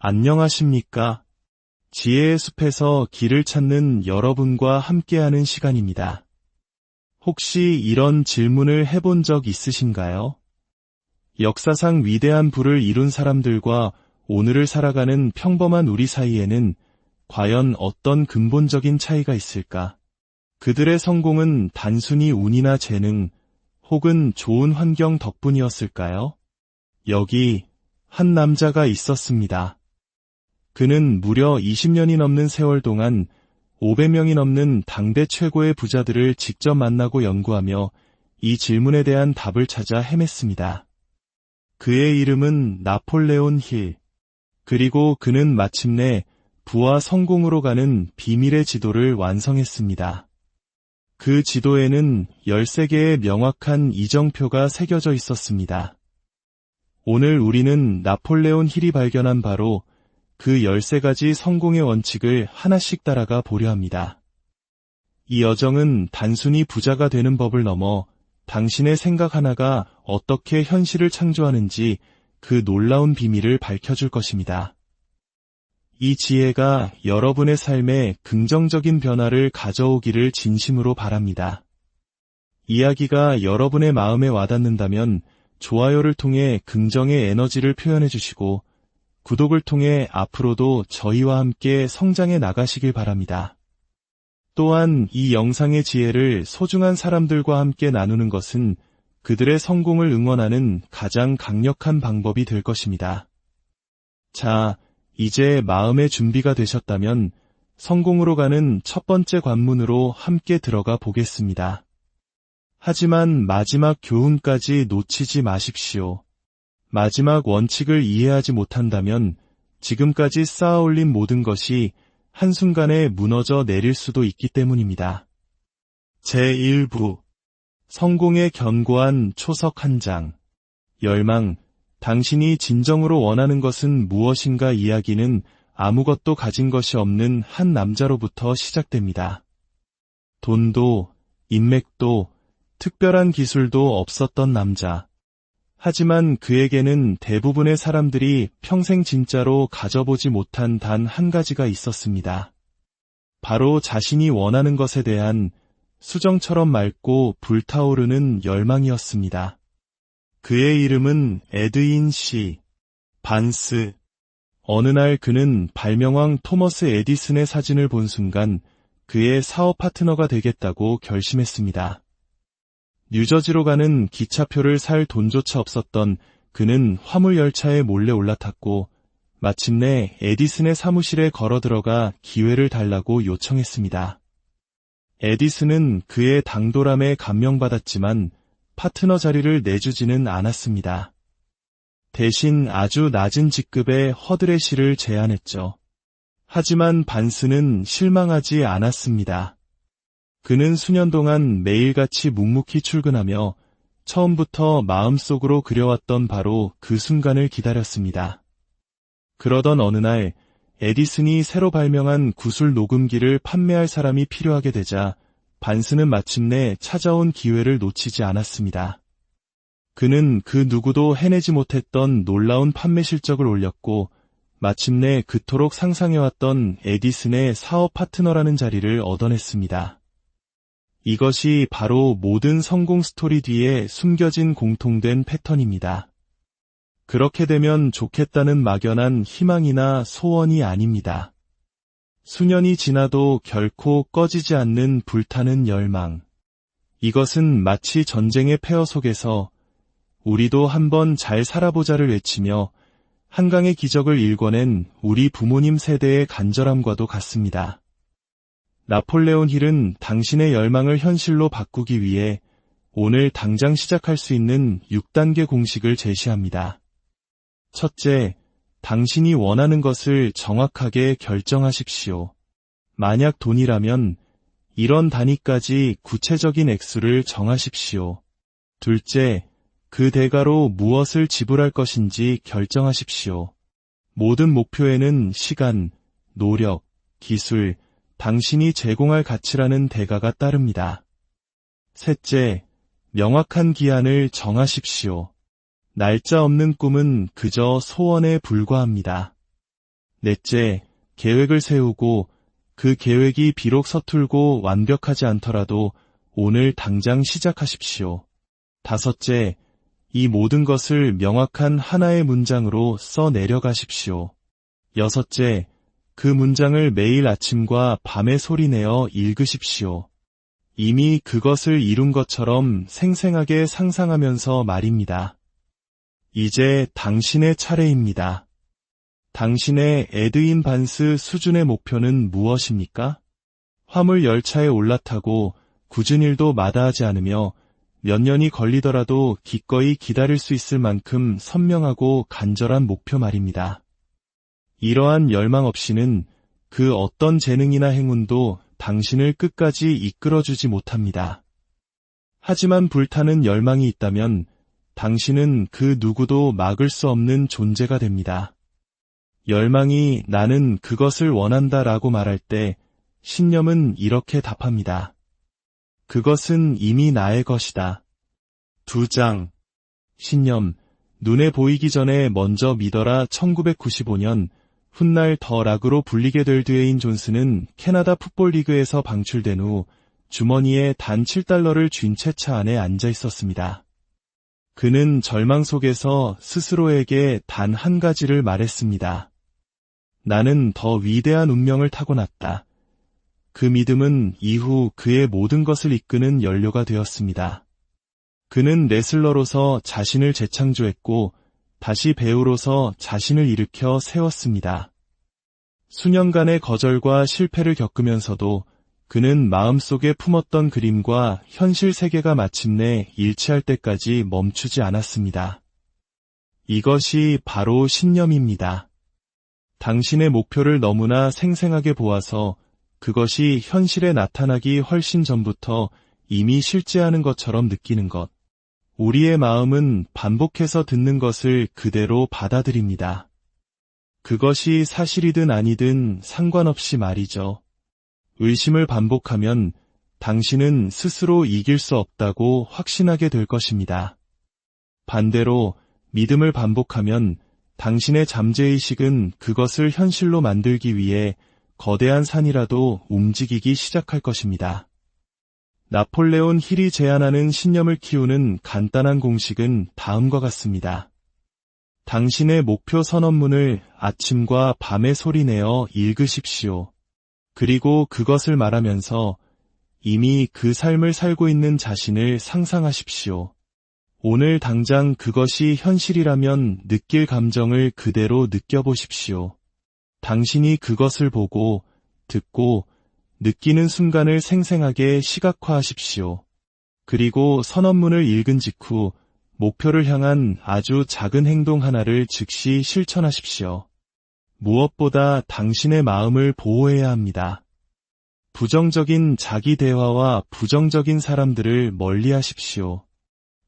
안녕하십니까? 지혜의 숲에서 길을 찾는 여러분과 함께하는 시간입니다. 혹시 이런 질문을 해본 적 있으신가요? 역사상 위대한 부를 이룬 사람들과 오늘을 살아가는 평범한 우리 사이에는 과연 어떤 근본적인 차이가 있을까? 그들의 성공은 단순히 운이나 재능, 혹은 좋은 환경 덕분이었을까요? 여기 한 남자가 있었습니다. 그는 무려 20년이 넘는 세월 동안 500명이 넘는 당대 최고의 부자들을 직접 만나고 연구하며 이 질문에 대한 답을 찾아 헤맸습니다. 그의 이름은 나폴레온 힐. 그리고 그는 마침내 부와 성공으로 가는 비밀의 지도를 완성했습니다. 그 지도에는 13개의 명확한 이정표가 새겨져 있었습니다. 오늘 우리는 나폴레온 힐이 발견한 바로 그 13가지 성공의 원칙을 하나씩 따라가 보려 합니다. 이 여정은 단순히 부자가 되는 법을 넘어 당신의 생각 하나가 어떻게 현실을 창조하는지 그 놀라운 비밀을 밝혀줄 것입니다. 이 지혜가 여러분의 삶에 긍정적인 변화를 가져오기를 진심으로 바랍니다. 이야기가 여러분의 마음에 와닿는다면 좋아요를 통해 긍정의 에너지를 표현해 주시고 구독을 통해 앞으로도 저희와 함께 성장해 나가시길 바랍니다. 또한 이 영상의 지혜를 소중한 사람들과 함께 나누는 것은 그들의 성공을 응원하는 가장 강력한 방법이 될 것입니다. 자, 이제 마음의 준비가 되셨다면 성공으로 가는 첫 번째 관문으로 함께 들어가 보겠습니다. 하지만 마지막 교훈까지 놓치지 마십시오. 마지막 원칙을 이해하지 못한다면 지금까지 쌓아올린 모든 것이 한순간에 무너져 내릴 수도 있기 때문입니다. 제1부 성공에 견고한 초석 한 장. 열망, 당신이 진정으로 원하는 것은 무엇인가 이야기는 아무것도 가진 것이 없는 한 남자로부터 시작됩니다. 돈도, 인맥도, 특별한 기술도 없었던 남자. 하지만 그에게는 대부분의 사람들이 평생 진짜로 가져보지 못한 단 한 가지가 있었습니다. 바로 자신이 원하는 것에 대한 수정처럼 맑고 불타오르는 열망이었습니다. 그의 이름은 에드윈 C. 반스. 어느 날 그는 발명왕 토머스 에디슨의 사진을 본 순간 그의 사업 파트너가 되겠다고 결심했습니다. 뉴저지로 가는 기차표를 살 돈조차 없었던 그는 화물열차에 몰래 올라탔고 마침내 에디슨의 사무실에 걸어 들어가 기회를 달라고 요청했습니다. 에디슨은 그의 당돌함에 감명받았지만 파트너 자리를 내주지는 않았습니다. 대신 아주 낮은 직급의 허드렛일을 제안했죠. 하지만 반스는 실망하지 않았습니다. 그는 수년 동안 매일같이 묵묵히 출근하며 처음부터 마음속으로 그려왔던 바로 그 순간을 기다렸습니다. 그러던 어느 날 에디슨이 새로 발명한 구슬 녹음기를 판매할 사람이 필요하게 되자 반스는 마침내 찾아온 기회를 놓치지 않았습니다. 그는 그 누구도 해내지 못했던 놀라운 판매 실적을 올렸고 마침내 그토록 상상해왔던 에디슨의 사업 파트너라는 자리를 얻어냈습니다. 이것이 바로 모든 성공 스토리 뒤에 숨겨진 공통된 패턴입니다. 그렇게 되면 좋겠다는 막연한 희망이나 소원이 아닙니다. 수년이 지나도 결코 꺼지지 않는 불타는 열망. 이것은 마치 전쟁의 폐허 속에서 우리도 한번 잘 살아보자를 외치며 한강의 기적을 일궈낸 우리 부모님 세대의 간절함과도 같습니다. 나폴레온 힐은 당신의 열망을 현실로 바꾸기 위해 오늘 당장 시작할 수 있는 6단계 공식을 제시합니다. 첫째, 당신이 원하는 것을 정확하게 결정하십시오. 만약 돈이라면 이런 단위까지 구체적인 액수를 정하십시오. 둘째, 그 대가로 무엇을 지불할 것인지 결정하십시오. 모든 목표에는 시간, 노력, 기술, 당신이 제공할 가치라는 대가가 따릅니다. 셋째, 명확한 기한을 정하십시오. 날짜 없는 꿈은 그저 소원에 불과합니다. 넷째, 계획을 세우고 그 계획이 비록 서툴고 완벽하지 않더라도 오늘 당장 시작하십시오. 다섯째, 이 모든 것을 명확한 하나의 문장으로 써 내려가십시오. 여섯째, 그 문장을 매일 아침과 밤에 소리내어 읽으십시오. 이미 그것을 이룬 것처럼 생생하게 상상하면서 말입니다. 이제 당신의 차례입니다. 당신의 에드인 반스 수준의 목표는 무엇입니까? 화물 열차에 올라타고 굳은 일도 마다하지 않으며 몇 년이 걸리더라도 기꺼이 기다릴 수 있을 만큼 선명하고 간절한 목표 말입니다. 이러한 열망 없이는 그 어떤 재능이나 행운도 당신을 끝까지 이끌어주지 못합니다. 하지만 불타는 열망이 있다면 당신은 그 누구도 막을 수 없는 존재가 됩니다. 열망이 나는 그것을 원한다라고 말할 때 신념은 이렇게 답합니다. 그것은 이미 나의 것이다. 2장. 신념. 눈에 보이기 전에 먼저 믿어라. 1995년 훗날 더 락으로 불리게 될 드웨인 존슨은 캐나다 풋볼리그에서 방출된 후 주머니에 단 $7를 쥔 채 차 안에 앉아 있었습니다. 그는 절망 속에서 스스로에게 단 한 가지를 말했습니다. 나는 더 위대한 운명을 타고났다. 그 믿음은 이후 그의 모든 것을 이끄는 연료가 되었습니다. 그는 레슬러로서 자신을 재창조했고 다시 배우로서 자신을 일으켜 세웠습니다. 수년간의 거절과 실패를 겪으면서도 그는 마음속에 품었던 그림과 현실 세계가 마침내 일치할 때까지 멈추지 않았습니다. 이것이 바로 신념입니다. 당신의 목표를 너무나 생생하게 보아서 그것이 현실에 나타나기 훨씬 전부터 이미 실제하는 것처럼 느끼는 것. 우리의 마음은 반복해서 듣는 것을 그대로 받아들입니다. 그것이 사실이든 아니든 상관없이 말이죠. 의심을 반복하면 당신은 스스로 이길 수 없다고 확신하게 될 것입니다. 반대로 믿음을 반복하면 당신의 잠재의식은 그것을 현실로 만들기 위해 거대한 산이라도 움직이기 시작할 것입니다. 나폴레온 힐이 제안하는 신념을 키우는 간단한 공식은 다음과 같습니다. 당신의 목표 선언문을 아침과 밤에 소리내어 읽으십시오. 그리고 그것을 말하면서 이미 그 삶을 살고 있는 자신을 상상하십시오. 오늘 당장 그것이 현실이라면 느낄 감정을 그대로 느껴보십시오. 당신이 그것을 보고, 듣고, 느끼는 순간을 생생하게 시각화하십시오. 그리고 선언문을 읽은 직후 목표를 향한 아주 작은 행동 하나를 즉시 실천하십시오. 무엇보다 당신의 마음을 보호해야 합니다. 부정적인 자기 대화와 부정적인 사람들을 멀리하십시오.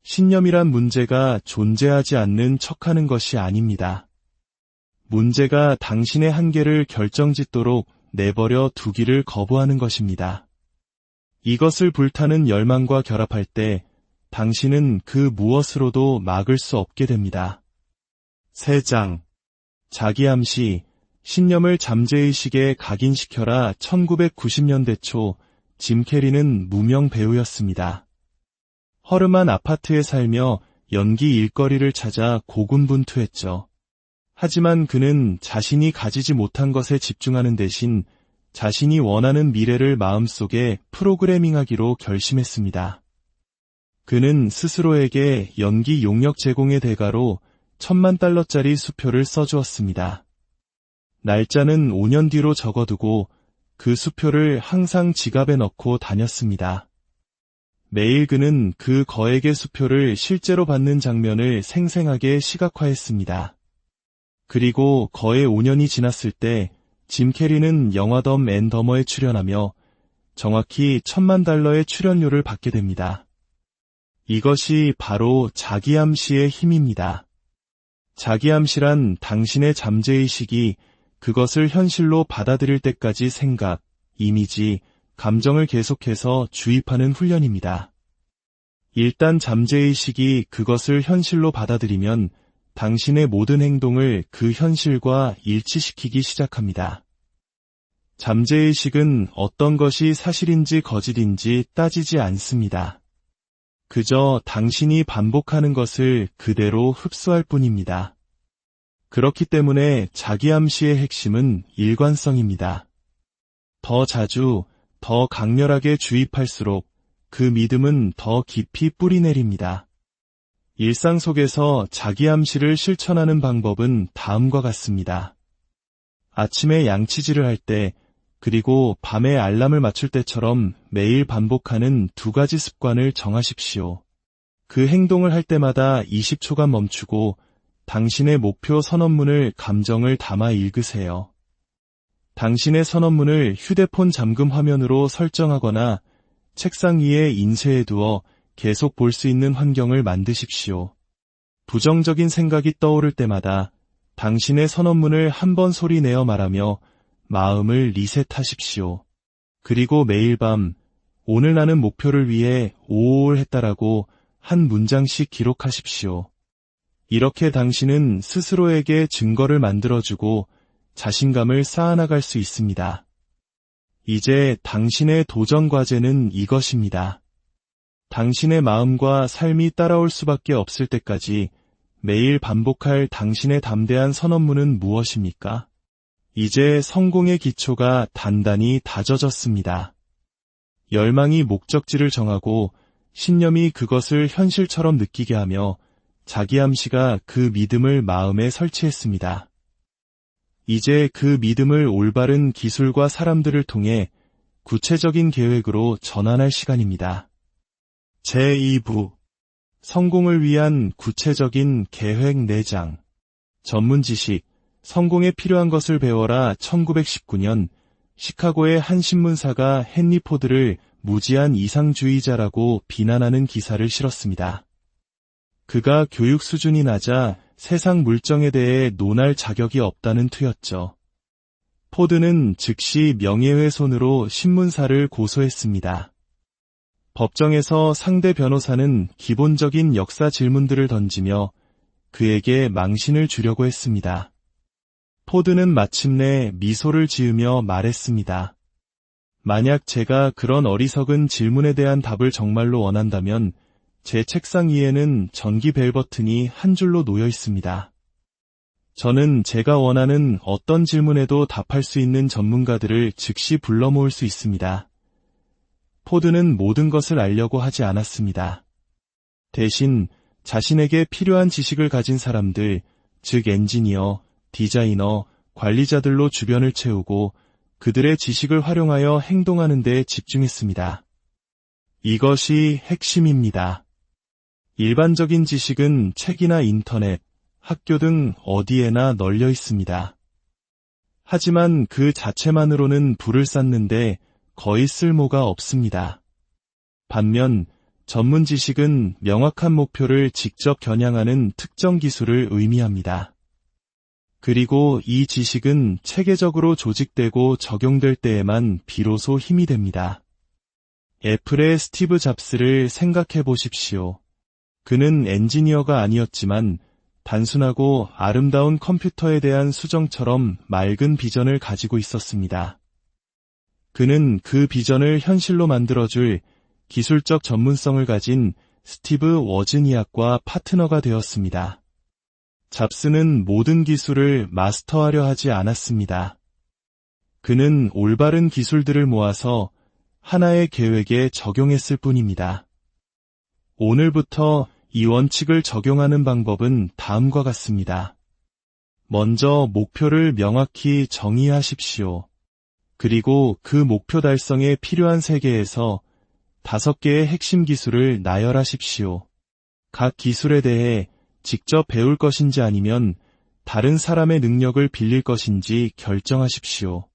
신념이란 문제가 존재하지 않는 척하는 것이 아닙니다. 문제가 당신의 한계를 결정짓도록 내버려 두기를 거부하는 것입니다. 이것을 불타는 열망과 결합할 때 당신은 그 무엇으로도 막을 수 없게 됩니다. 3장. 자기암시, 신념을 잠재의식에 각인시켜라. 1990년대 초 짐 캐리는 무명 배우였습니다. 허름한 아파트에 살며 연기 일거리를 찾아 고군분투했죠. 하지만 그는 자신이 가지지 못한 것에 집중하는 대신 자신이 원하는 미래를 마음속에 프로그래밍하기로 결심했습니다. 그는 스스로에게 연기 용역 제공의 대가로 $10,000,000짜리 수표를 써주었습니다. 날짜는 5년 뒤로 적어두고 그 수표를 항상 지갑에 넣고 다녔습니다. 매일 그는 그 거액의 수표를 실제로 받는 장면을 생생하게 시각화했습니다. 그리고 거의 5년이 지났을 때 짐 캐리는 영화 덤 앤 더머에 출연하며 정확히 $10,000,000의 출연료를 받게 됩니다. 이것이 바로 자기암시의 힘입니다. 자기암시란 당신의 잠재의식이 그것을 현실로 받아들일 때까지 생각, 이미지, 감정을 계속해서 주입하는 훈련입니다. 일단 잠재의식이 그것을 현실로 받아들이면 당신의 모든 행동을 그 현실과 일치시키기 시작합니다. 잠재의식은 어떤 것이 사실인지 거짓인지 따지지 않습니다. 그저 당신이 반복하는 것을 그대로 흡수할 뿐입니다. 그렇기 때문에 자기암시의 핵심은 일관성입니다. 더 자주, 더 강렬하게 주입할수록 그 믿음은 더 깊이 뿌리내립니다. 일상 속에서 자기암시를 실천하는 방법은 다음과 같습니다. 아침에 양치질을 할 때, 그리고 밤에 알람을 맞출 때처럼 매일 반복하는 2가지 습관을 정하십시오. 그 행동을 할 때마다 20초간 멈추고 당신의 목표 선언문을 감정을 담아 읽으세요. 당신의 선언문을 휴대폰 잠금 화면으로 설정하거나 책상 위에 인쇄해두어 계속 볼 수 있는 환경을 만드십시오. 부정적인 생각이 떠오를 때마다 당신의 선언문을 한 번 소리내어 말하며 마음을 리셋하십시오. 그리고 매일 밤 오늘 나는 목표를 위해 오오를 했다라고 한 문장씩 기록하십시오. 이렇게 당신은 스스로에게 증거를 만들어주고 자신감을 쌓아나갈 수 있습니다. 이제 당신의 도전 과제는 이것입니다. 당신의 마음과 삶이 따라올 수밖에 없을 때까지 매일 반복할 당신의 담대한 선언문은 무엇입니까? 이제 성공의 기초가 단단히 다져졌습니다. 열망이 목적지를 정하고 신념이 그것을 현실처럼 느끼게 하며 자기암시가 그 믿음을 마음에 설치했습니다. 이제 그 믿음을 올바른 기술과 사람들을 통해 구체적인 계획으로 전환할 시간입니다. 제2부 성공을 위한 구체적인 계획 4장 전문 지식 성공에 필요한 것을 배워라. 1919년 시카고의 한 신문사가 헨리 포드를 무지한 이상주의자라고 비난하는 기사를 실었습니다. 그가 교육 수준이 낮아 세상 물정에 대해 논할 자격이 없다는 투였죠. 포드는 즉시 명예훼손으로 신문사를 고소했습니다. 법정에서 상대 변호사는 기본적인 역사 질문들을 던지며 그에게 망신을 주려고 했습니다. 포드는 마침내 미소를 지으며 말했습니다. 만약 제가 그런 어리석은 질문에 대한 답을 정말로 원한다면 제 책상 위에는 전기 벨 버튼이 한 줄로 놓여 있습니다. 저는 제가 원하는 어떤 질문에도 답할 수 있는 전문가들을 즉시 불러 모을 수 있습니다. 포드는 모든 것을 알려고 하지 않았습니다. 대신 자신에게 필요한 지식을 가진 사람들, 즉 엔지니어, 디자이너, 관리자들로 주변을 채우고 그들의 지식을 활용하여 행동하는 데 집중했습니다. 이것이 핵심입니다. 일반적인 지식은 책이나 인터넷, 학교 등 어디에나 널려 있습니다. 하지만 그 자체만으로는 불을 쌓는데 거의 쓸모가 없습니다. 반면 전문 지식은 명확한 목표를 직접 겨냥하는 특정 기술을 의미합니다. 그리고 이 지식은 체계적으로 조직되고 적용될 때에만 비로소 힘이 됩니다. 애플의 스티브 잡스를 생각해 보십시오. 그는 엔지니어가 아니었지만 단순하고 아름다운 컴퓨터에 대한 수정처럼 맑은 비전을 가지고 있었습니다. 그는 그 비전을 현실로 만들어줄 기술적 전문성을 가진 스티브 워즈니악과 파트너가 되었습니다. 잡스는 모든 기술을 마스터하려 하지 않았습니다. 그는 올바른 기술들을 모아서 하나의 계획에 적용했을 뿐입니다. 오늘부터 이 원칙을 적용하는 방법은 다음과 같습니다. 먼저 목표를 명확히 정의하십시오. 그리고 그 목표 달성에 필요한 세계에서 5개의 핵심 기술을 나열하십시오. 각 기술에 대해 직접 배울 것인지 아니면 다른 사람의 능력을 빌릴 것인지 결정하십시오.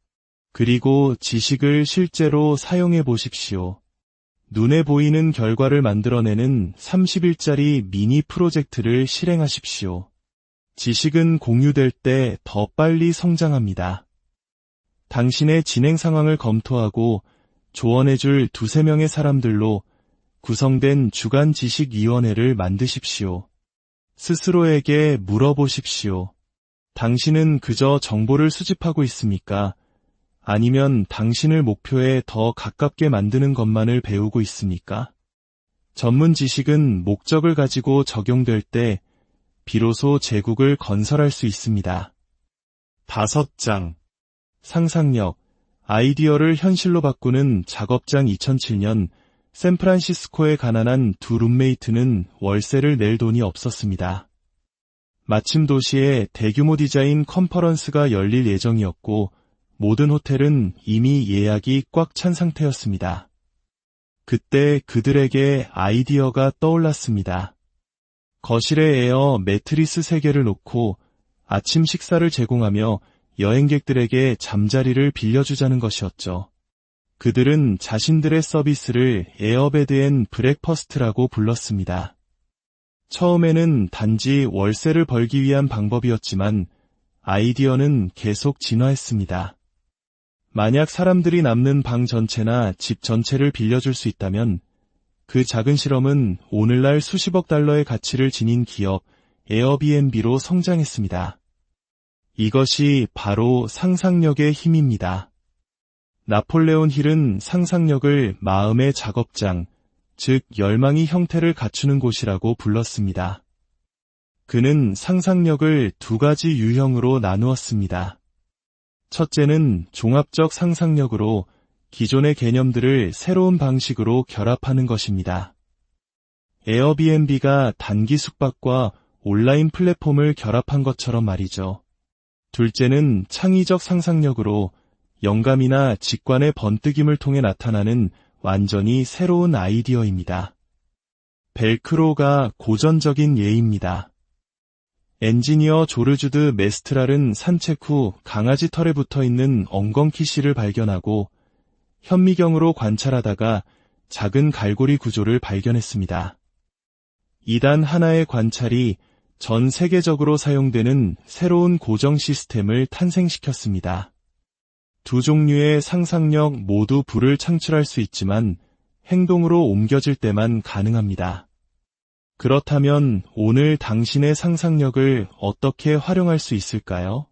그리고 지식을 실제로 사용해 보십시오. 눈에 보이는 결과를 만들어내는 30일짜리 미니 프로젝트를 실행하십시오. 지식은 공유될 때 더 빨리 성장합니다. 당신의 진행 상황을 검토하고 조언해줄 2~3명의 사람들로 구성된 주간 지식위원회를 만드십시오. 스스로에게 물어보십시오. 당신은 그저 정보를 수집하고 있습니까? 아니면 당신을 목표에 더 가깝게 만드는 것만을 배우고 있습니까? 전문 지식은 목적을 가지고 적용될 때 비로소 제국을 건설할 수 있습니다. 5장. 상상력, 아이디어를 현실로 바꾸는 작업장. 2007년 샌프란시스코의 가난한 두 룸메이트는 월세를 낼 돈이 없었습니다. 마침 도시에 대규모 디자인 컨퍼런스가 열릴 예정이었고 모든 호텔은 이미 예약이 꽉 찬 상태였습니다. 그때 그들에게 아이디어가 떠올랐습니다. 거실에 에어 매트리스 3개를 놓고 아침 식사를 제공하며 여행객들에게 잠자리를 빌려주자는 것이었죠. 그들은 자신들의 서비스를 에어베드 앤 브렉퍼스트라고 불렀습니다. 처음에는 단지 월세를 벌기 위한 방법이었지만 아이디어는 계속 진화했습니다. 만약 사람들이 남는 방 전체나 집 전체를 빌려줄 수 있다면 그 작은 실험은 오늘날 수십억 달러의 가치를 지닌 기업 에어비앤비로 성장했습니다. 이것이 바로 상상력의 힘입니다. 나폴레온 힐은 상상력을 마음의 작업장, 즉 열망이 형태를 갖추는 곳이라고 불렀습니다. 그는 상상력을 2가지 유형으로 나누었습니다. 첫째는 종합적 상상력으로 기존의 개념들을 새로운 방식으로 결합하는 것입니다. 에어비앤비가 단기 숙박과 온라인 플랫폼을 결합한 것처럼 말이죠. 둘째는 창의적 상상력으로 영감이나 직관의 번뜩임을 통해 나타나는 완전히 새로운 아이디어입니다. 벨크로가 고전적인 예입니다. 엔지니어 조르주드 메스트랄은 산책 후 강아지 털에 붙어있는 엉겅퀴씨를 발견하고 현미경으로 관찰하다가 작은 갈고리 구조를 발견했습니다. 이단 하나의 관찰이 전 세계적으로 사용되는 새로운 고정 시스템을 탄생시켰습니다. 두 종류의 상상력 모두 부를 창출할 수 있지만 행동으로 옮겨질 때만 가능합니다. 그렇다면 오늘 당신의 상상력을 어떻게 활용할 수 있을까요?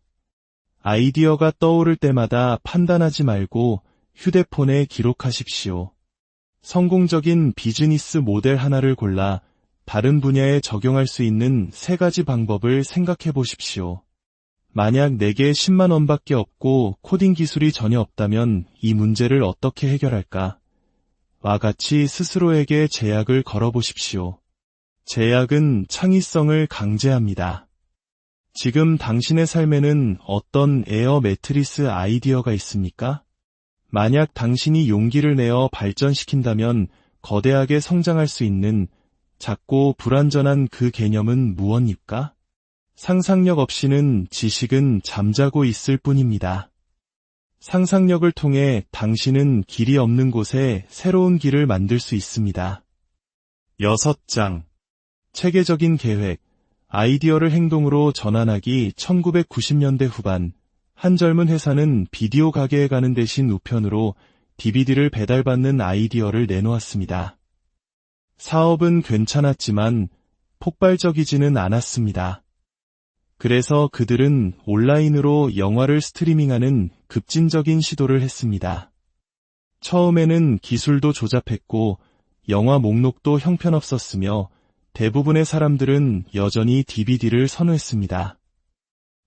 아이디어가 떠오를 때마다 판단하지 말고 휴대폰에 기록하십시오. 성공적인 비즈니스 모델 하나를 골라 다른 분야에 적용할 수 있는 3가지 방법을 생각해 보십시오. 만약 내게 10만 원밖에 없고 코딩 기술이 전혀 없다면 이 문제를 어떻게 해결할까? 와 같이 스스로에게 제약을 걸어보십시오. 제약은 창의성을 강제합니다. 지금 당신의 삶에는 어떤 에어 매트리스 아이디어가 있습니까? 만약 당신이 용기를 내어 발전시킨다면 거대하게 성장할 수 있는 작고 불완전한 그 개념은 무엇입니까? 상상력 없이는 지식은 잠자고 있을 뿐입니다. 상상력을 통해 당신은 길이 없는 곳에 새로운 길을 만들 수 있습니다. 6장. 체계적인 계획, 아이디어를 행동으로 전환하기. 1990년대 후반, 한 젊은 회사는 비디오 가게에 가는 대신 우편으로 DVD를 배달받는 아이디어를 내놓았습니다. 사업은 괜찮았지만 폭발적이지는 않았습니다. 그래서 그들은 온라인으로 영화를 스트리밍하는 급진적인 시도를 했습니다. 처음에는 기술도 조잡했고 영화 목록도 형편없었으며 대부분의 사람들은 여전히 DVD를 선호했습니다.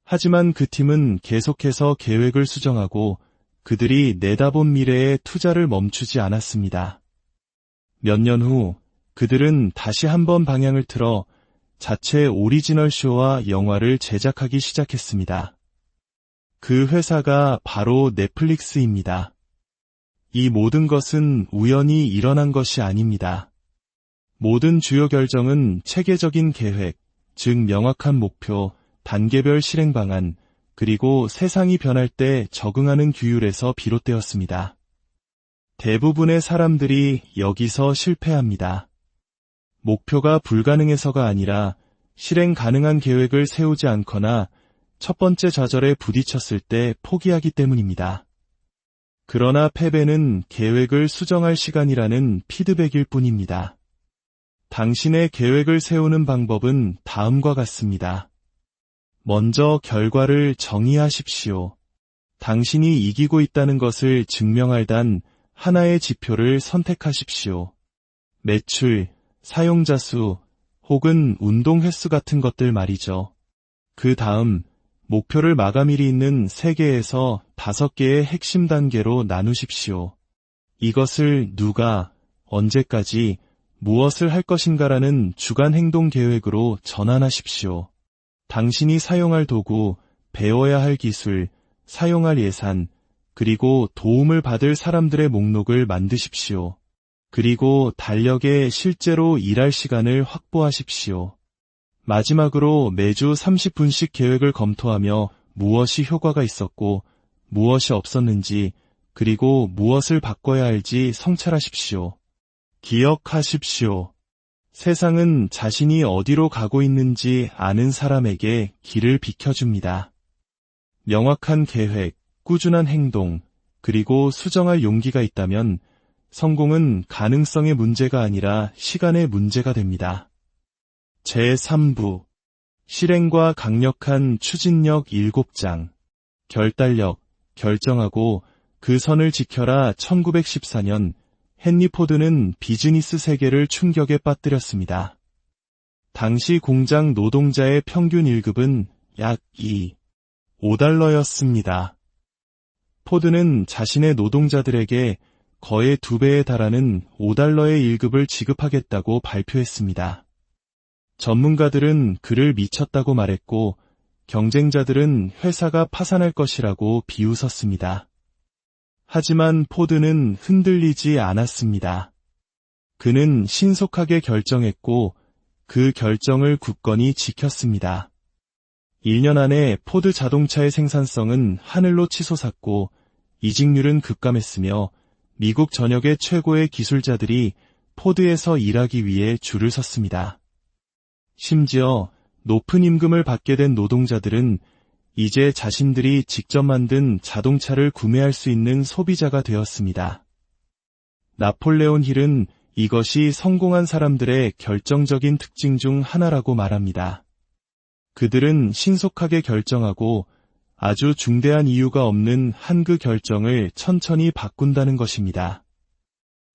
하지만 그 팀은 계속해서 계획을 수정하고 그들이 내다본 미래에 투자를 멈추지 않았습니다. 몇 년 후 그들은 다시 한번 방향을 틀어 자체 오리지널 쇼와 영화를 제작하기 시작했습니다. 그 회사가 바로 넷플릭스입니다. 이 모든 것은 우연히 일어난 것이 아닙니다. 모든 주요 결정은 체계적인 계획, 즉 명확한 목표, 단계별 실행 방안, 그리고 세상이 변할 때 적응하는 규율에서 비롯되었습니다. 대부분의 사람들이 여기서 실패합니다. 목표가 불가능해서가 아니라 실행 가능한 계획을 세우지 않거나 첫 번째 좌절에 부딪혔을 때 포기하기 때문입니다. 그러나 패배는 계획을 수정할 시간이라는 피드백일 뿐입니다. 당신의 계획을 세우는 방법은 다음과 같습니다. 먼저 결과를 정의하십시오. 당신이 이기고 있다는 것을 증명할 단 하나의 지표를 선택하십시오. 매출, 사용자 수, 혹은 운동 횟수 같은 것들 말이죠. 그 다음, 목표를 마감일이 있는 3개에서 5개의 핵심 단계로 나누십시오. 이것을 누가, 언제까지, 무엇을 할 것인가라는 주간 행동 계획으로 전환하십시오. 당신이 사용할 도구, 배워야 할 기술, 사용할 예산, 그리고 도움을 받을 사람들의 목록을 만드십시오. 그리고 달력에 실제로 일할 시간을 확보하십시오. 마지막으로 매주 30분씩 계획을 검토하며 무엇이 효과가 있었고 무엇이 없었는지, 그리고 무엇을 바꿔야 할지 성찰하십시오. 기억하십시오. 세상은 자신이 어디로 가고 있는지 아는 사람에게 길을 비켜줍니다. 명확한 계획, 꾸준한 행동, 그리고 수정할 용기가 있다면 성공은 가능성의 문제가 아니라 시간의 문제가 됩니다. 제3부 실행과 강력한 추진력 7장 결단력, 결정하고 그 선을 지켜라. 1914년 헨리 포드는 비즈니스 세계를 충격에 빠뜨렸습니다. 당시 공장 노동자의 평균 1급은 약 5달러였습니다. 포드는 자신의 노동자들에게 거의 2배에 달하는 5달러의 1급을 지급하겠다고 발표했습니다. 전문가들은 그를 미쳤다고 말했고, 경쟁자들은 회사가 파산할 것이라고 비웃었습니다. 하지만 포드는 흔들리지 않았습니다. 그는 신속하게 결정했고, 그 결정을 굳건히 지켰습니다. 1년 안에 포드 자동차의 생산성은 하늘로 치솟았고, 이직률은 급감했으며, 미국 전역의 최고의 기술자들이 포드에서 일하기 위해 줄을 섰습니다. 심지어 높은 임금을 받게 된 노동자들은 이제 자신들이 직접 만든 자동차를 구매할 수 있는 소비자가 되었습니다. 나폴레온 힐은 이것이 성공한 사람들의 결정적인 특징 중 하나라고 말합니다. 그들은 신속하게 결정하고 아주 중대한 이유가 없는 한 그 결정을 천천히 바꾼다는 것입니다.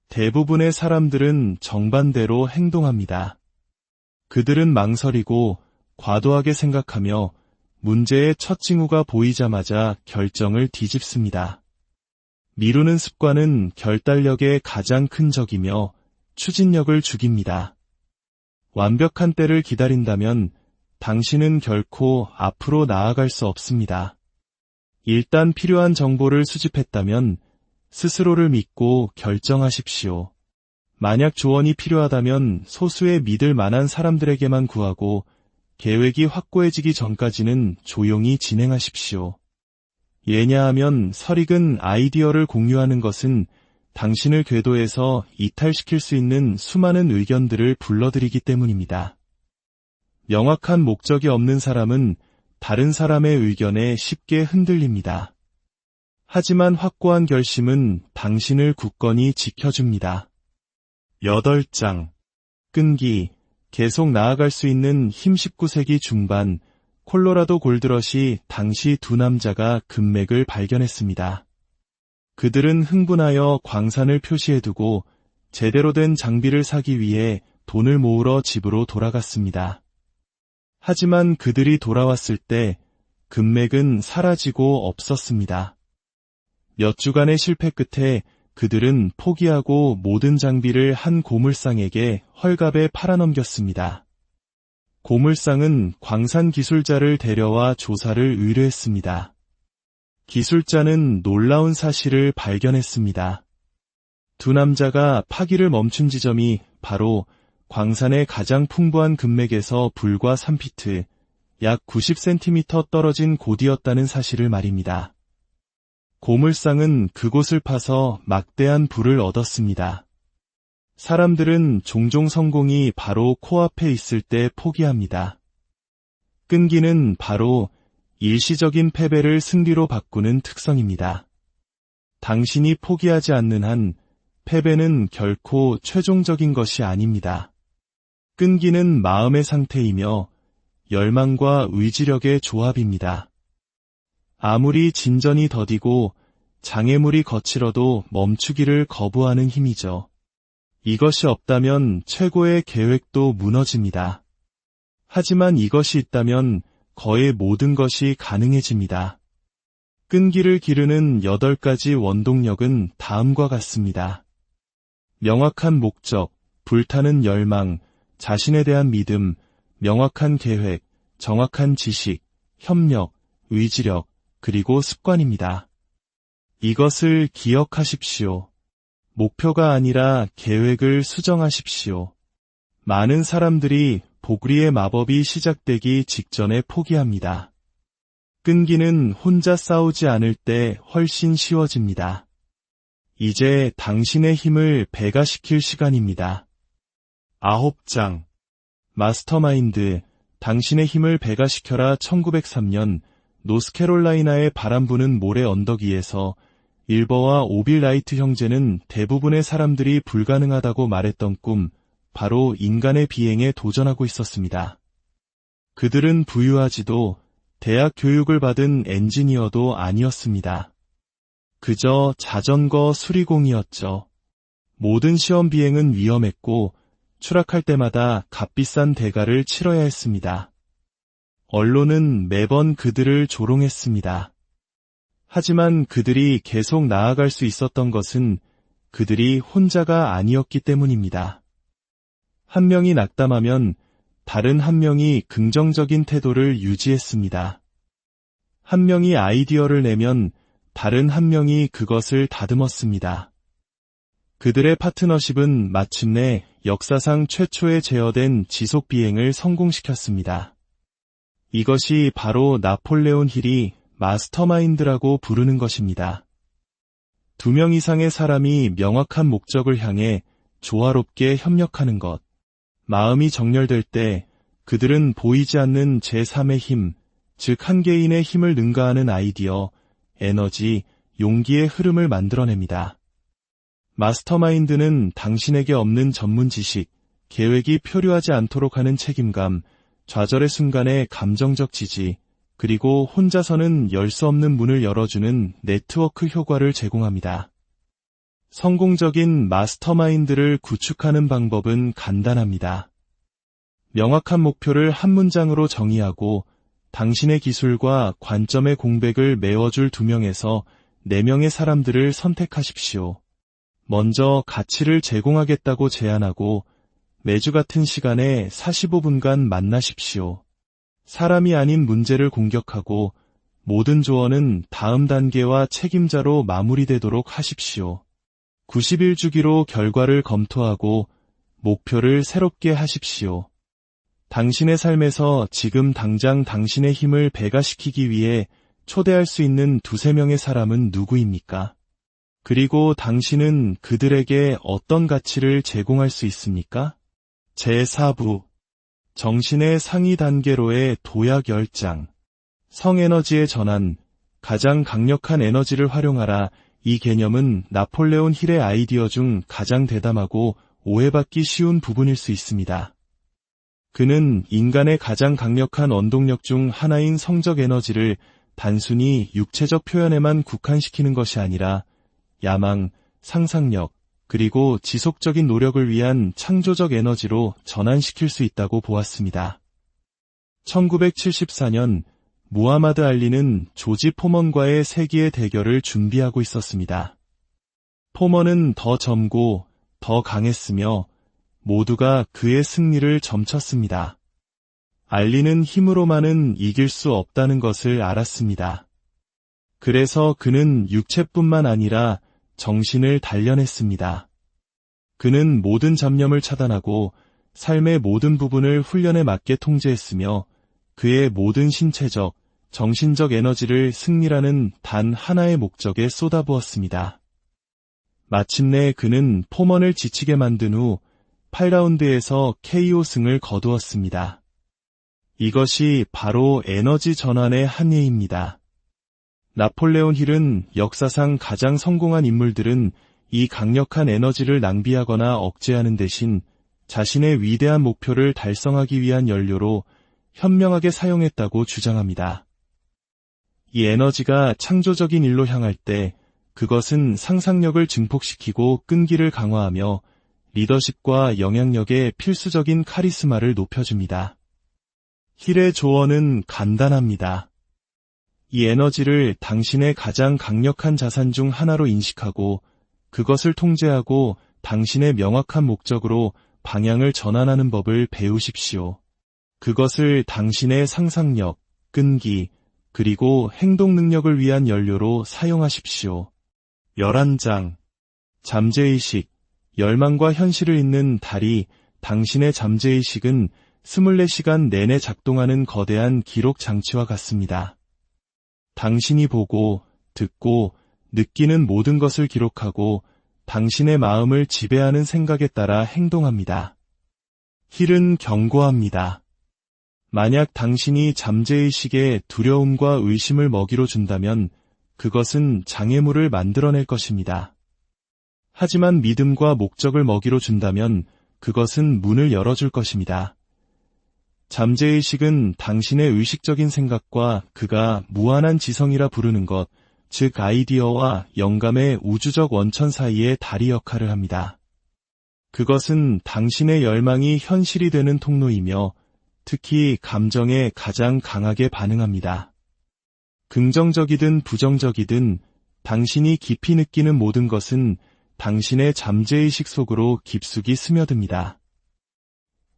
대부분의 사람들은 정반대로 행동합니다. 그들은 망설이고 과도하게 생각하며 문제의 첫 징후가 보이자마자 결정을 뒤집습니다. 미루는 습관은 결단력의 가장 큰 적이며 추진력을 죽입니다. 완벽한 때를 기다린다면 당신은 결코 앞으로 나아갈 수 없습니다. 일단 필요한 정보를 수집했다면 스스로를 믿고 결정하십시오. 만약 조언이 필요하다면 소수의 믿을 만한 사람들에게만 구하고 계획이 확고해지기 전까지는 조용히 진행하십시오. 왜냐하면 설익은 아이디어를 공유하는 것은 당신을 궤도에서 이탈시킬 수 있는 수많은 의견들을 불러들이기 때문입니다. 명확한 목적이 없는 사람은 다른 사람의 의견에 쉽게 흔들립니다. 하지만 확고한 결심은 당신을 굳건히 지켜줍니다. 8장 끈기, 계속 나아갈 수 있는 힘. 19세기 중반 콜로라도 골드러시 당시 두 남자가 금맥을 발견했습니다. 그들은 흥분하여 광산을 표시해두고 제대로 된 장비를 사기 위해 돈을 모으러 집으로 돌아갔습니다. 하지만 그들이 돌아왔을 때 금맥은 사라지고 없었습니다. 몇 주간의 실패 끝에 그들은 포기하고 모든 장비를 한 고물상에게 헐값에 팔아넘겼습니다. 고물상은 광산 기술자를 데려와 조사를 의뢰했습니다. 기술자는 놀라운 사실을 발견했습니다. 두 남자가 파기를 멈춘 지점이 바로 광산의 가장 풍부한 금맥에서 불과 3피트, 약 90cm 떨어진 곳이었다는 사실을 말입니다. 고물상은 그곳을 파서 막대한 부를 얻었습니다. 사람들은 종종 성공이 바로 코앞에 있을 때 포기합니다. 끈기는 바로 일시적인 패배를 승리로 바꾸는 특성입니다. 당신이 포기하지 않는 한 패배는 결코 최종적인 것이 아닙니다. 끈기는 마음의 상태이며 열망과 의지력의 조합입니다. 아무리 진전이 더디고 장애물이 거칠어도 멈추기를 거부하는 힘이죠. 이것이 없다면 최고의 계획도 무너집니다. 하지만 이것이 있다면 거의 모든 것이 가능해집니다. 끈기를 기르는 8가지 원동력은 다음과 같습니다. 명확한 목적, 불타는 열망, 자신에 대한 믿음, 명확한 계획, 정확한 지식, 협력, 의지력, 그리고 습관입니다. 이것을 기억하십시오. 목표가 아니라 계획을 수정하십시오. 많은 사람들이 보그리의 마법이 시작되기 직전에 포기합니다. 끈기는 혼자 싸우지 않을 때 훨씬 쉬워집니다. 이제 당신의 힘을 배가시킬 시간입니다. 9장 마스터마인드, 당신의 힘을 배가시켜라. 1903년 노스캐롤라이나의 바람 부는 모래 언덕 위에서 일버와 오빌 라이트 형제는 대부분의 사람들이 불가능하다고 말했던 꿈, 바로 인간의 비행에 도전하고 있었습니다. 그들은 부유하지도 대학 교육을 받은 엔지니어도 아니었습니다. 그저 자전거 수리공이었죠. 모든 시험 비행은 위험했고 추락할 때마다 값비싼 대가를 치러야 했습니다. 언론은 매번 그들을 조롱했습니다. 하지만 그들이 계속 나아갈 수 있었던 것은 그들이 혼자가 아니었기 때문입니다. 한 명이 낙담하면 다른 한 명이 긍정적인 태도를 유지했습니다. 한 명이 아이디어를 내면 다른 한 명이 그것을 다듬었습니다. 그들의 파트너십은 마침내 역사상 최초의 제어된 지속 비행을 성공시켰습니다. 이것이 바로 나폴레온 힐이 마스터마인드라고 부르는 것입니다. 2명 이상의 사람이 명확한 목적을 향해 조화롭게 협력하는 것. 마음이 정렬될 때 그들은 보이지 않는 제3의 힘, 즉 한 개인의 힘을 능가하는 아이디어, 에너지, 용기의 흐름을 만들어냅니다. 마스터마인드는 당신에게 없는 전문 지식, 계획이 표류하지 않도록 하는 책임감, 좌절의 순간의 감정적 지지, 그리고 혼자서는 열 수 없는 문을 열어주는 네트워크 효과를 제공합니다. 성공적인 마스터마인드를 구축하는 방법은 간단합니다. 명확한 목표를 한 문장으로 정의하고 당신의 기술과 관점의 공백을 메워줄 2명에서 4명의 사람들을 선택하십시오. 먼저 가치를 제공하겠다고 제안하고 매주 같은 시간에 45분간 만나십시오. 사람이 아닌 문제를 공격하고 모든 조언은 다음 단계와 책임자로 마무리되도록 하십시오. 90일 주기로 결과를 검토하고 목표를 새롭게 하십시오. 당신의 삶에서 지금 당장 당신의 힘을 배가시키기 위해 초대할 수 있는 2-3명의 사람은 누구입니까? 그리고 당신은 그들에게 어떤 가치를 제공할 수 있습니까? 제4부 정신의 상위 단계로의 도약 10장 성에너지의 전환, 가장 강력한 에너지를 활용하라. 이 개념은 나폴레온 힐의 아이디어 중 가장 대담하고 오해받기 쉬운 부분일 수 있습니다. 그는 인간의 가장 강력한 원동력 중 하나인 성적 에너지를 단순히 육체적 표현에만 국한시키는 것이 아니라 야망, 상상력, 그리고 지속적인 노력을 위한 창조적 에너지로 전환시킬 수 있다고 보았습니다. 1974년 무하마드 알리는 조지 포먼과의 세기의 대결을 준비하고 있었습니다. 포먼은 더 젊고 더 강했으며 모두가 그의 승리를 점쳤습니다. 알리는 힘으로만은 이길 수 없다는 것을 알았습니다. 그래서 그는 육체뿐만 아니라 정신을 단련했습니다. 그는 모든 잡념을 차단하고 삶의 모든 부분을 훈련에 맞게 통제했으며 그의 모든 신체적, 정신적 에너지를 승리라는 단 하나의 목적에 쏟아부었습니다. 마침내 그는 포먼을 지치게 만든 후 8라운드에서 KO 승을 거두었습니다. 이것이 바로 에너지 전환의 한 예입니다. 나폴레온 힐은 역사상 가장 성공한 인물들은 이 강력한 에너지를 낭비하거나 억제하는 대신 자신의 위대한 목표를 달성하기 위한 연료로 현명하게 사용했다고 주장합니다. 이 에너지가 창조적인 일로 향할 때 그것은 상상력을 증폭시키고 끈기를 강화하며 리더십과 영향력의 필수적인 카리스마를 높여줍니다. 힐의 조언은 간단합니다. 이 에너지를 당신의 가장 강력한 자산 중 하나로 인식하고 그것을 통제하고 당신의 명확한 목적으로 방향을 전환하는 법을 배우십시오. 그것을 당신의 상상력, 끈기, 그리고 행동 능력을 위한 연료로 사용하십시오. 11장. 잠재의식, 열망과 현실을 잇는 달이 당신의 잠재의식은 24시간 내내 작동하는 거대한 기록 장치와 같습니다. 당신이 보고, 듣고, 느끼는 모든 것을 기록하고 당신의 마음을 지배하는 생각에 따라 행동합니다. 힐은 경고합니다. 만약 당신이 잠재의식에 두려움과 의심을 먹이로 준다면 그것은 장애물을 만들어낼 것입니다. 하지만 믿음과 목적을 먹이로 준다면 그것은 문을 열어줄 것입니다. 잠재의식은 당신의 의식적인 생각과 그가 무한한 지성이라 부르는 것, 즉 아이디어와 영감의 우주적 원천 사이의 다리 역할을 합니다. 그것은 당신의 열망이 현실이 되는 통로이며 특히 감정에 가장 강하게 반응합니다. 긍정적이든 부정적이든 당신이 깊이 느끼는 모든 것은 당신의 잠재의식 속으로 깊숙이 스며듭니다.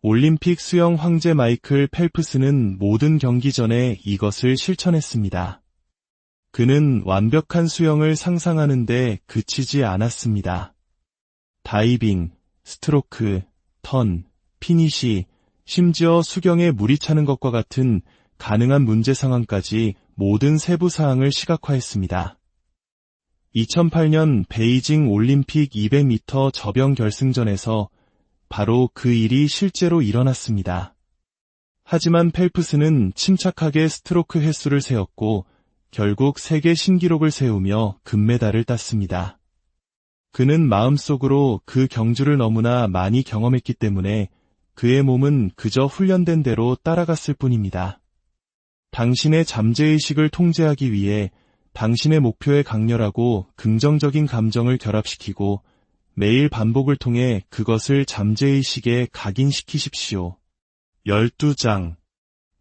올림픽 수영 황제 마이클 펠프스는 모든 경기 전에 이것을 실천했습니다. 그는 완벽한 수영을 상상하는데 그치지 않았습니다. 다이빙, 스트로크, 턴, 피니시, 심지어 수경에 물이 차는 것과 같은 가능한 문제 상황까지 모든 세부 사항을 시각화했습니다. 2008년 베이징 올림픽 200m 저병 결승전에서 바로 그 일이 실제로 일어났습니다. 하지만 펠프스는 침착하게 스트로크 횟수를 세었고 결국 세계 신기록을 세우며 금메달을 땄습니다. 그는 마음속으로 그 경주를 너무나 많이 경험했기 때문에 그의 몸은 그저 훈련된 대로 따라갔을 뿐입니다. 당신의 잠재의식을 통제하기 위해 당신의 목표에 강렬하고 긍정적인 감정을 결합시키고 매일 반복을 통해 그것을 잠재의식에 각인시키십시오. 12장.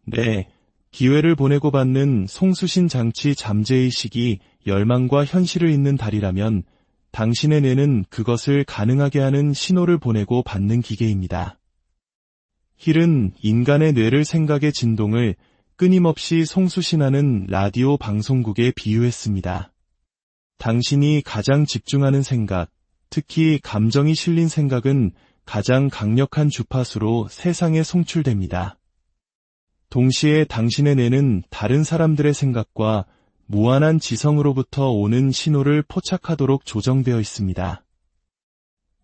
네, 기회를 보내고 받는 송수신 장치 잠재의식이 열망과 현실을 잇는 달이라면 당신의 뇌는 그것을 가능하게 하는 신호를 보내고 받는 기계입니다. 힐은 인간의 뇌를 생각의 진동을 끊임없이 송수신하는 라디오 방송국에 비유했습니다. 당신이 가장 집중하는 생각, 특히 감정이 실린 생각은 가장 강력한 주파수로 세상에 송출됩니다. 동시에 당신의 뇌는 다른 사람들의 생각과 무한한 지성으로부터 오는 신호를 포착하도록 조정되어 있습니다.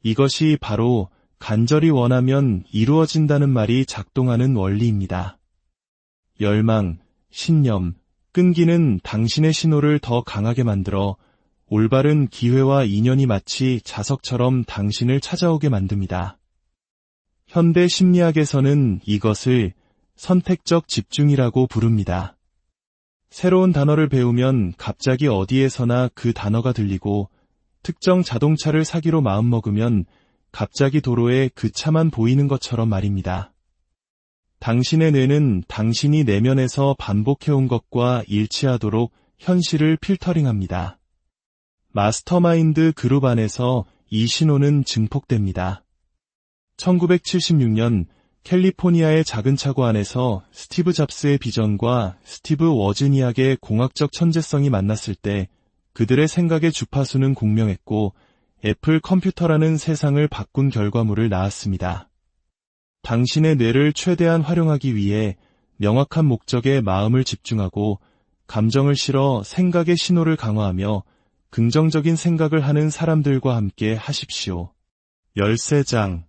이것이 바로 간절히 원하면 이루어진다는 말이 작동하는 원리입니다. 열망, 신념, 끈기는 당신의 신호를 더 강하게 만들어 올바른 기회와 인연이 마치 자석처럼 당신을 찾아오게 만듭니다. 현대 심리학에서는 이것을 선택적 집중이라고 부릅니다. 새로운 단어를 배우면 갑자기 어디에서나 그 단어가 들리고 특정 자동차를 사기로 마음먹으면 갑자기 도로에 그 차만 보이는 것처럼 말입니다. 당신의 뇌는 당신이 내면에서 반복해온 것과 일치하도록 현실을 필터링합니다. 마스터마인드 그룹 안에서 이 신호는 증폭됩니다. 1976년 캘리포니아의 작은 차고 안에서 스티브 잡스의 비전과 스티브 워즈니악의 공학적 천재성이 만났을 때 그들의 생각의 주파수는 공명했고 애플 컴퓨터라는 세상을 바꾼 결과물을 낳았습니다. 당신의 뇌를 최대한 활용하기 위해 명확한 목적에 마음을 집중하고 감정을 실어 생각의 신호를 강화하며 긍정적인 생각을 하는 사람들과 함께 하십시오. 13장.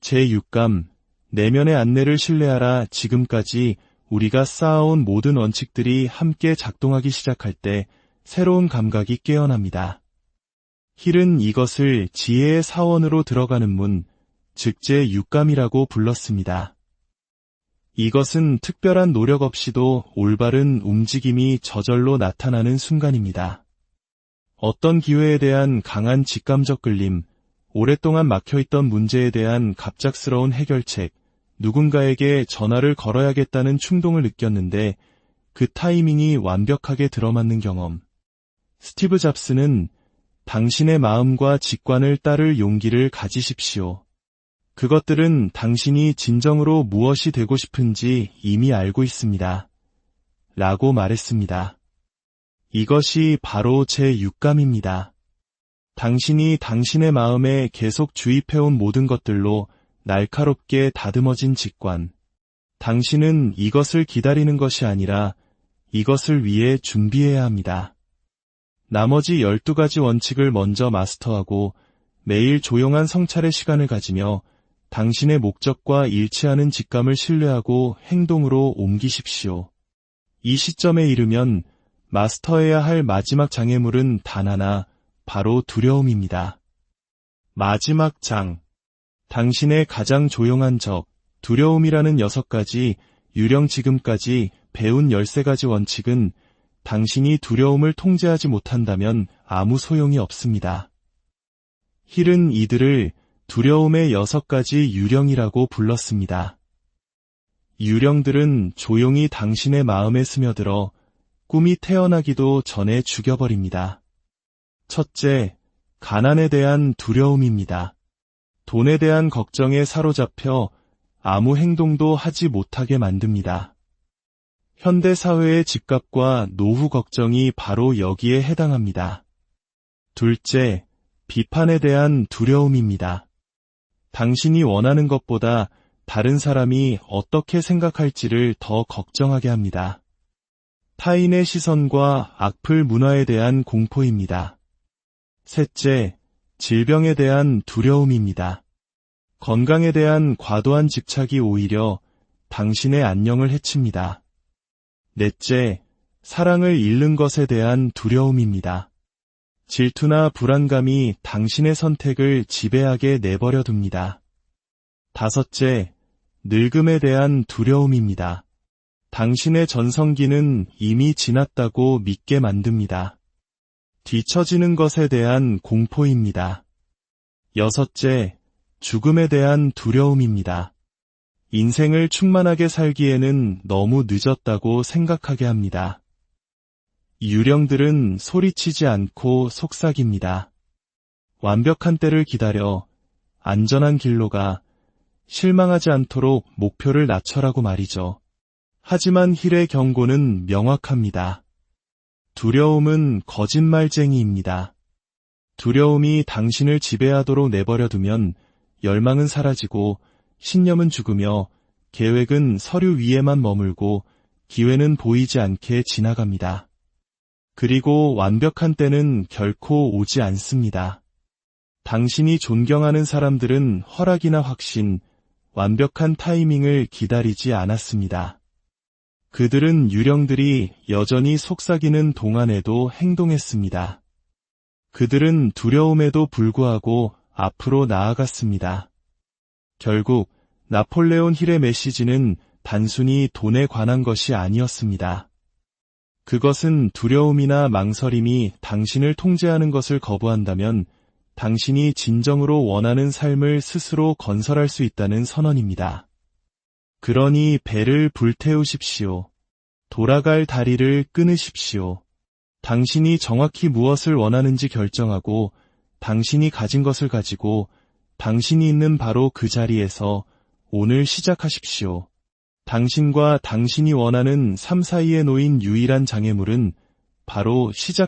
제6감, 내면의 안내를 신뢰하라. 지금까지 우리가 쌓아온 모든 원칙들이 함께 작동하기 시작할 때 새로운 감각이 깨어납니다. 힐은 이것을 지혜의 사원으로 들어가는 문, 즉 제6감이라고 불렀습니다. 이것은 특별한 노력 없이도 올바른 움직임이 저절로 나타나는 순간입니다. 어떤 기회에 대한 강한 직감적 끌림, 오랫동안 막혀있던 문제에 대한 갑작스러운 해결책, 누군가에게 전화를 걸어야겠다는 충동을 느꼈는데 그 타이밍이 완벽하게 들어맞는 경험. 스티브 잡스는 당신의 마음과 직관을 따를 용기를 가지십시오. 그것들은 당신이 진정으로 무엇이 되고 싶은지 이미 알고 있습니다. 라고 말했습니다. 이것이 바로 제6감입니다. 당신이 당신의 마음에 계속 주입해온 모든 것들로 날카롭게 다듬어진 직관. 당신은 이것을 기다리는 것이 아니라 이것을 위해 준비해야 합니다. 나머지 12가지 원칙을 먼저 마스터하고 매일 조용한 성찰의 시간을 가지며 당신의 목적과 일치하는 직감을 신뢰하고 행동으로 옮기십시오. 이 시점에 이르면 마스터해야 할 마지막 장애물은 단 하나, 바로 두려움입니다. 마지막 장. 당신의 가장 조용한 적, 두려움이라는 6가지, 유령 지금까지 배운 13가지 원칙은 당신이 두려움을 통제하지 못한다면 아무 소용이 없습니다. 힐은 이들을 두려움의 6가지 유령이라고 불렀습니다. 유령들은 조용히 당신의 마음에 스며들어 꿈이 태어나기도 전에 죽여버립니다. 첫째, 가난에 대한 두려움입니다. 돈에 대한 걱정에 사로잡혀 아무 행동도 하지 못하게 만듭니다. 현대 사회의 집값과 노후 걱정이 바로 여기에 해당합니다. 둘째, 비판에 대한 두려움입니다. 당신이 원하는 것보다 다른 사람이 어떻게 생각할지를 더 걱정하게 합니다. 타인의 시선과 악플 문화에 대한 공포입니다. 셋째, 질병에 대한 두려움입니다. 건강에 대한 과도한 집착이 오히려 당신의 안녕을 해칩니다. 넷째, 사랑을 잃는 것에 대한 두려움입니다. 질투나 불안감이 당신의 선택을 지배하게 내버려 둡니다. 다섯째, 늙음에 대한 두려움입니다. 당신의 전성기는 이미 지났다고 믿게 만듭니다. 뒤처지는 것에 대한 공포입니다. 여섯째, 죽음에 대한 두려움입니다. 인생을 충만하게 살기에는 너무 늦었다고 생각하게 합니다. 유령들은 소리치지 않고 속삭입니다. 완벽한 때를 기다려 안전한 길로 가 실망하지 않도록 목표를 낮춰라고 말이죠. 하지만 힐의 경고는 명확합니다. 두려움은 거짓말쟁이입니다. 두려움이 당신을 지배하도록 내버려두면 열망은 사라지고 신념은 죽으며 계획은 서류 위에만 머물고 기회는 보이지 않게 지나갑니다. 그리고 완벽한 때는 결코 오지 않습니다. 당신이 존경하는 사람들은 허락이나 확신, 완벽한 타이밍을 기다리지 않았습니다. 그들은 유령들이 여전히 속삭이는 동안에도 행동했습니다. 그들은 두려움에도 불구하고 앞으로 나아갔습니다. 결국 나폴레온 힐의 메시지는 단순히 돈에 관한 것이 아니었습니다. 그것은 두려움이나 망설임이 당신을 통제하는 것을 거부한다면 당신이 진정으로 원하는 삶을 스스로 건설할 수 있다는 선언입니다. 그러니 배를 불태우십시오. 돌아갈 다리를 끊으십시오. 당신이 정확히 무엇을 원하는지 결정하고 당신이 가진 것을 가지고 당신이 있는 바로 그 자리에서 오늘 시작하십시오. 당신과 당신이 원하는 삶 사이에 놓인 유일한 장애물은 바로 시작